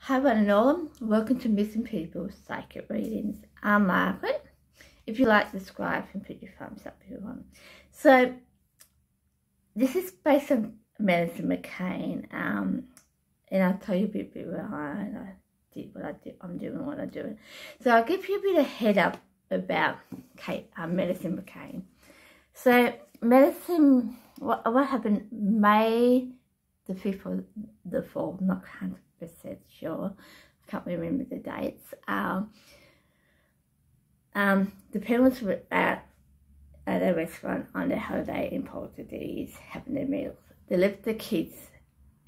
Hi one and all, welcome to Missing People's Psychic Readings. I'm Margaret. If you like, subscribe and put your thumbs up if you want. So this is based on Madison McCann, and I'll tell you a bit behind I'm doing what I'm doing. So I'll give you a bit of head up about Madison McCann. So Madison, what happened May the 5th or the 4th, not 100% sure, I can't remember the dates. The parents were at a restaurant on their holiday in Portuguese, having their meals. They left the kids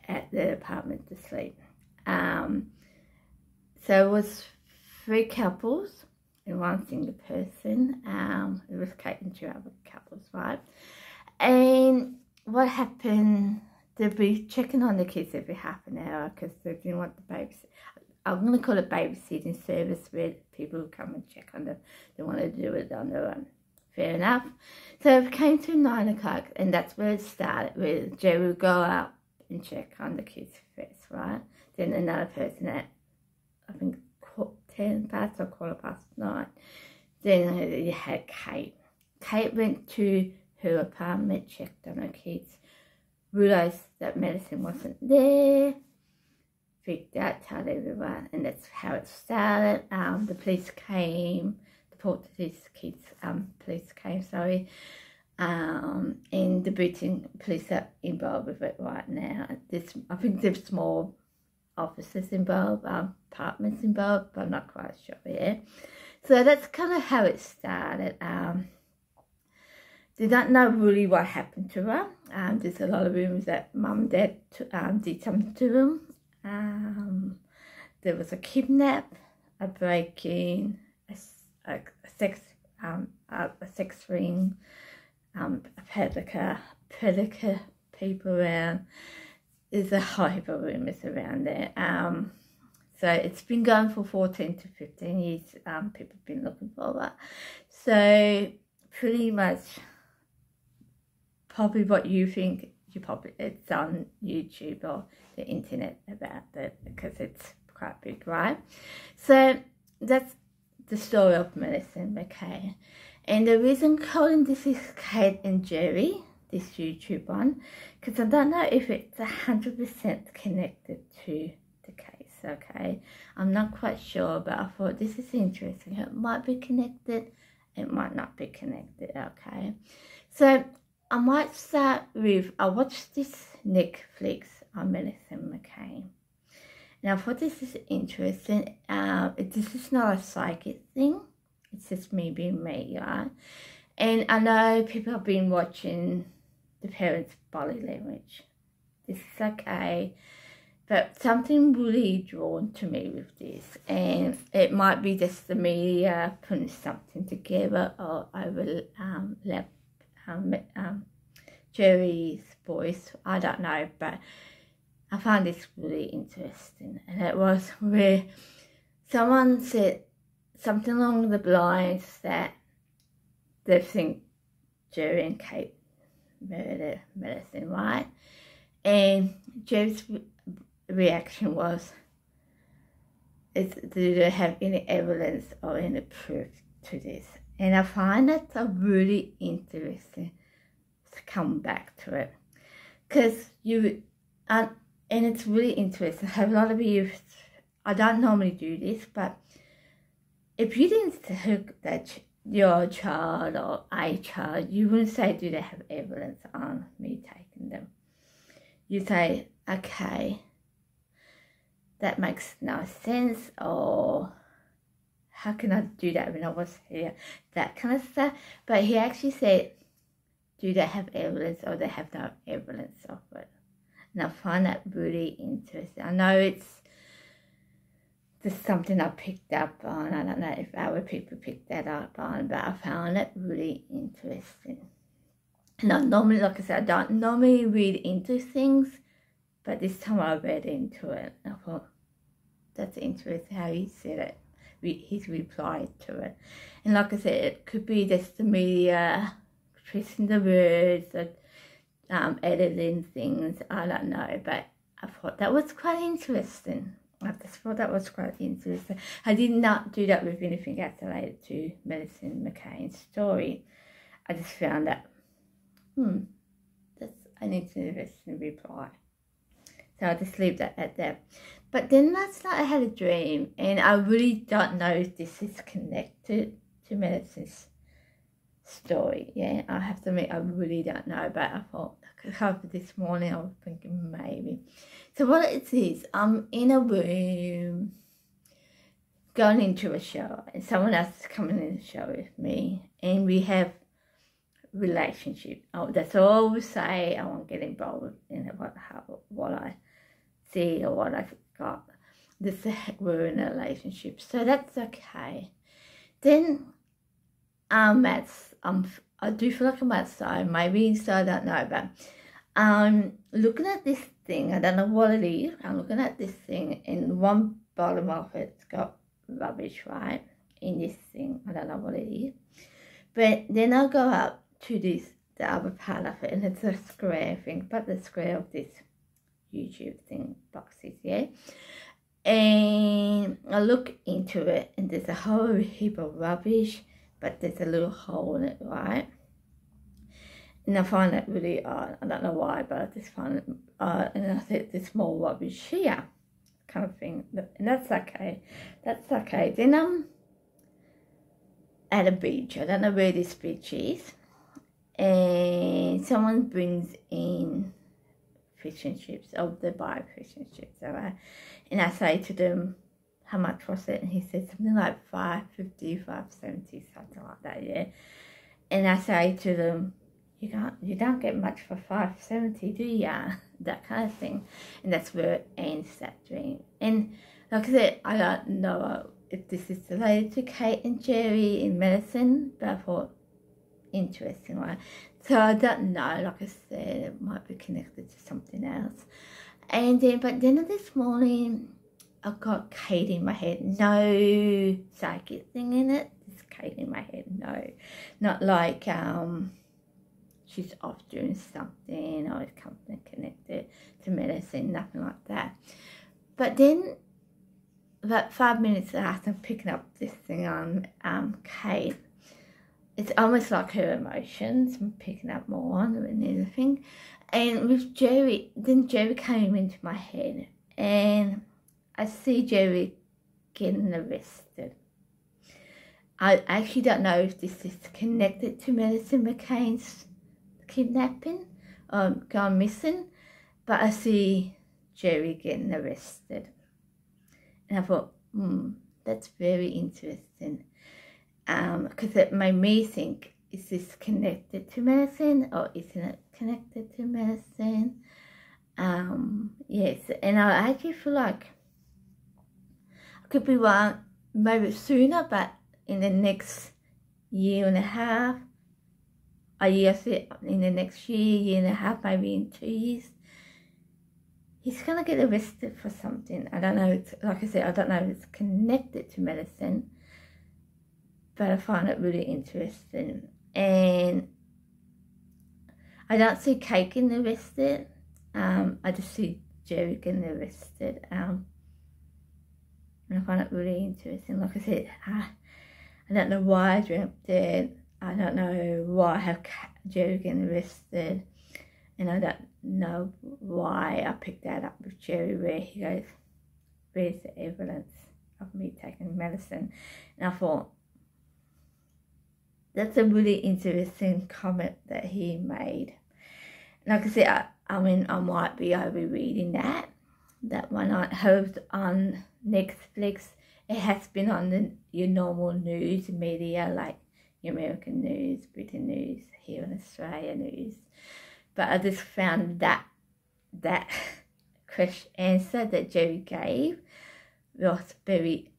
at the apartment to sleep. So it was 3 couples and 1 single person. It was Kate and 2 other couples, right? And what happened, they'll be checking on the kids every half an hour because they didn't want the babysit. I'm going to call it babysitting service, where people who come and check on them. They want to do it on their own. Fair enough. So it came to 9 o'clock, and that's where it started, where Jerry would go out and check on the kids first, right? Then another person at, I think, 10 past or 9:15. Then you had Kate. Kate went to her apartment, checked on her kids, realised that Madison wasn't there, freaked out, told everyone, and that's how it started. The police came, the Portuguese kids, police came, sorry, and the Britain police are involved with it right now. I think there's small offices involved, apartments involved, but I'm not quite sure yet. So that's kind of how it started. They don't know really what happened to her. There's a lot of rumours that mum and dad did something to them. There was a kidnap, a break-in, a sex ring, a predator people around. There's a whole heap of rumours around there. So it's been going for 14 to 15 years. People have been looking for that. So pretty much, probably what you think, it's on YouTube or the internet about that, because it's quite big, right? So that's the story of Madison McCann. And the reason calling this is Kate and Jerry, this YouTube one, because I don't know if it's 100% connected to the case, okay? I'm not quite sure, but I thought this is interesting. It might be connected, it might not be connected, okay? So I might start with, I watched this Netflix on Madison McCann. And I thought this is interesting. This is not a psychic thing. It's just me being me, right? And I know people have been watching the parents' body language. This is okay. But something really drawn to me with this. And it might be just the media putting something together, or overlap Jerry's voice, I don't know, but I found this really interesting. And it was where someone said something along the lines that they think Jerry and Kate murdered Madison, right? And Jerry's reaction was, do they have any evidence or any proof to this? And I find that really interesting to come back to it, because and it's really interesting. I have a lot of you, I don't normally do this, but if you didn't hook that your child or a child, you wouldn't say, do they have evidence on me taking them? You say, okay, that makes no sense, or how can I do that when I was here? That kind of stuff. But he actually said, do they have evidence, or they have no evidence of it? And I find that really interesting. I know it's just something I picked up on. I don't know if other people picked that up on, but I found it really interesting. And I normally, like I said, I don't normally read into things, but this time I read into it. I thought, that's interesting how he said it. His reply to it. And like I said, it could be just the media twisting the words, or editing things, I don't know, but I thought that was quite interesting. I just thought that was quite interesting. I did not do that with anything else related to Medicine McCann's story. I just found that, that's an interesting reply. So I'll just leave that at that. But then last night I had a dream, and I really don't know if this is connected to Medicine's story. Yeah, I have to admit I really don't know, but I thought after this morning I was thinking maybe. So what it is, I'm in a room going into a shower, and someone else is coming in the shower with me, and we have relationship. Oh, that's all we say. I won't get involved in what I see or what I've got. We're in a relationship, so that's okay. Then I do feel like I'm outside, maybe inside, I don't know, but I'm looking at this thing. I don't know what it is. I'm looking at this thing, and one bottom of it's got rubbish, right, in this thing. I don't know what it is, but then I'll go up to the other part of it, and it's a square thing, but the square of this YouTube thing boxes, yeah. And I look into it, and there's a whole heap of rubbish, but there's a little hole in it, right? And I find that really odd. I don't know why, but I just find it odd. And I think there's more rubbish here, kind of thing. And that's okay. That's okay. Then I'm at a beach. I don't know where this beach is. And someone brings in fish and chips. Oh, they buy fish and chips, all right? And I say to them, how much was it? And he said something like $5.50, $5.70, something like that, yeah. And I say to them, you don't get much for $5.70, do you? That kind of thing. And that's where it ends that dream. And like I said, I don't know if this is related to Kate and Gerry in medicine, but I thought, interesting, right? So I don't know, like I said, it might be connected to something else. And then, but then this morning, I've got Kate in my head. No psychic thing in it. It's Kate in my head. No, not like she's off doing something or it's something connected to medicine. Nothing like that. But then, about 5 minutes after picking up this thing on Kate, it's almost like her emotions. I'm picking up more on than anything. And with Gerry, then Gerry came into my head, and I see Gerry getting arrested. I actually don't know if this is connected to Medicine McCann's kidnapping or gone missing, but I see Gerry getting arrested. And I thought, that's very interesting. Because it made me think, is this connected to medicine or isn't it connected to medicine? Yes, and I actually feel like I could be wrong, maybe sooner, but in the next year and a half, in the next year and a half, maybe in 2 years, he's going to get arrested for something. I don't know, like I said, I don't know if it's connected to medicine, but I find it really interesting. And I don't see Kate getting arrested. I just see Gerry getting arrested. And I find it really interesting. Like I said, I don't know why I dreamt it. I don't know why I have Gerry getting arrested. And I don't know why I picked that up with Gerry, where he goes, where's the evidence of me taking medicine? And I thought, that's a really interesting comment that he made. Like I said, I mean, I might be overreading that one. I heard on Netflix, it has been on your normal news media, like your American news, British news, here in Australia news. But I just found that question answer that Gerry gave was very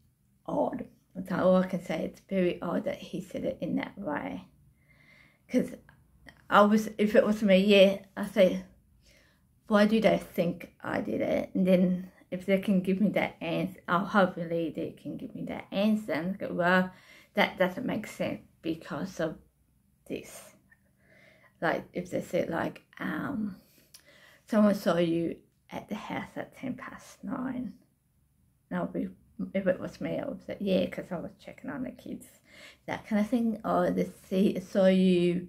odd. That's all I can say. It's very odd that he said it in that way. Because if it was me, yeah, I say, why do they think I did it? And then if they can give me that answer, hopefully they can give me that answer. And I go, well, that doesn't make sense because of this. Like if they said like, someone saw you at the house at 9:10. And I'll be, if it was me, I would say, yeah, because I was checking on the kids, that kind of thing. Or saw you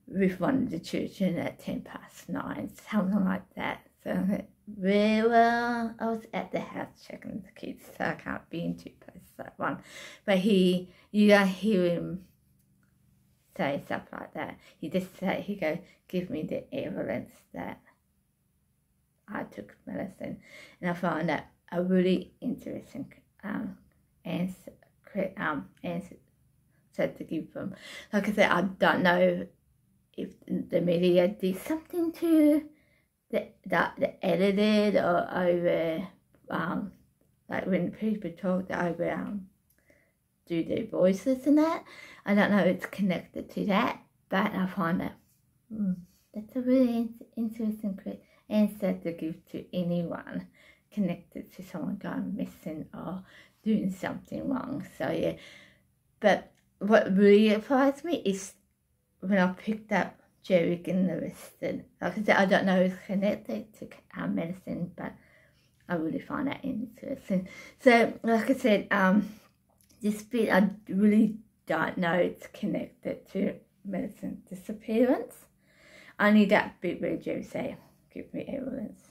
with one of the children at 9:10, something like that. So I went, well, I was at the house checking the kids, so I can't be in two places at one. But you don't hear him say stuff like that. He just say, he go, give me the evidence that I took medicine. And I found that a really interesting answer to give them. Like I said, I don't know if the media did something to the edited or over, like when people talk over, do their voices and that. I don't know if it's connected to that, but I find that that's a really interesting answer to give to anyone connected to someone going missing or doing something wrong. So yeah, but what really surprised me is when I picked up Gerry getting arrested. Like I said, I don't know if it's connected to medicine, but I really find that interesting. So like I said, this bit I really don't know it's connected to medicine disappearance. Only that bit where Gerry say, give me evidence,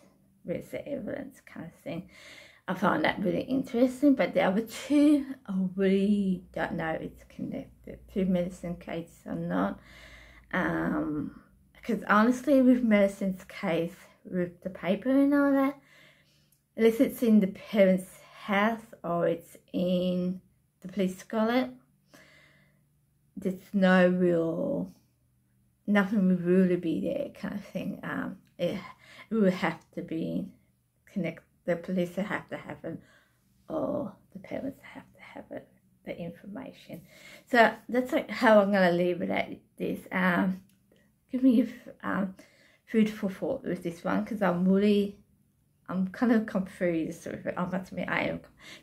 where's the evidence kind of thing. I find that really interesting, but the other two, I really don't know if it's connected to medicine case or not. Because honestly, with medicine's case, with the paper and all that, unless it's in the parents' house or it's in the police collar, there's nothing will really be there kind of thing. It will have to be connected. The police have to have it, or the parents have to have it, the information. So that's like how I'm going to leave it at this. Give me food for thought with this one, because I'm kind of confused with it. I must admit, I am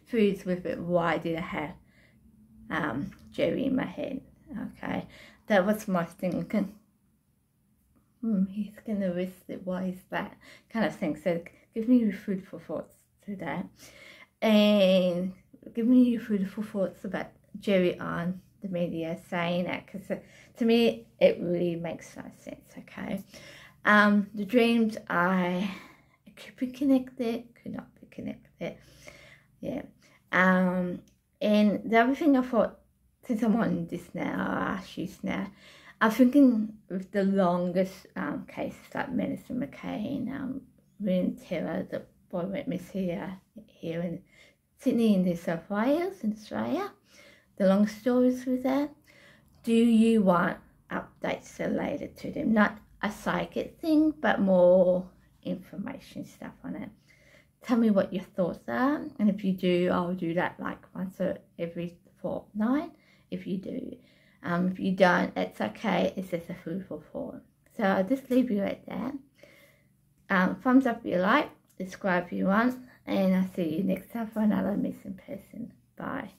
confused with it. Why did I have Gerry in my head? Okay, that was my thinking. He's going to risk it. Why is that kind of thing? So give me your food for thoughts to that, and give me your food for thoughts about Gerry on the media saying that, because to me it really makes no sense. Okay, the dreams could be connected, could not be connected. Yeah, and the other thing I thought, since I'm on this now, I'll ask you now. I'm thinking with the longest cases like Medicine McCann, William Taylor, the boy went missing here in Sydney in New South Wales in Australia, the long stories with that. Do you want updates related to them? Not a psychic thing, but more information stuff on it. Tell me what your thoughts are, and if you do, I'll do that like once every fortnight if you do. If you don't, it's okay. It's just a food for thought. So I'll just leave you at that. Thumbs up if you like, subscribe if you want, and I'll see you next time for another missing person. Bye.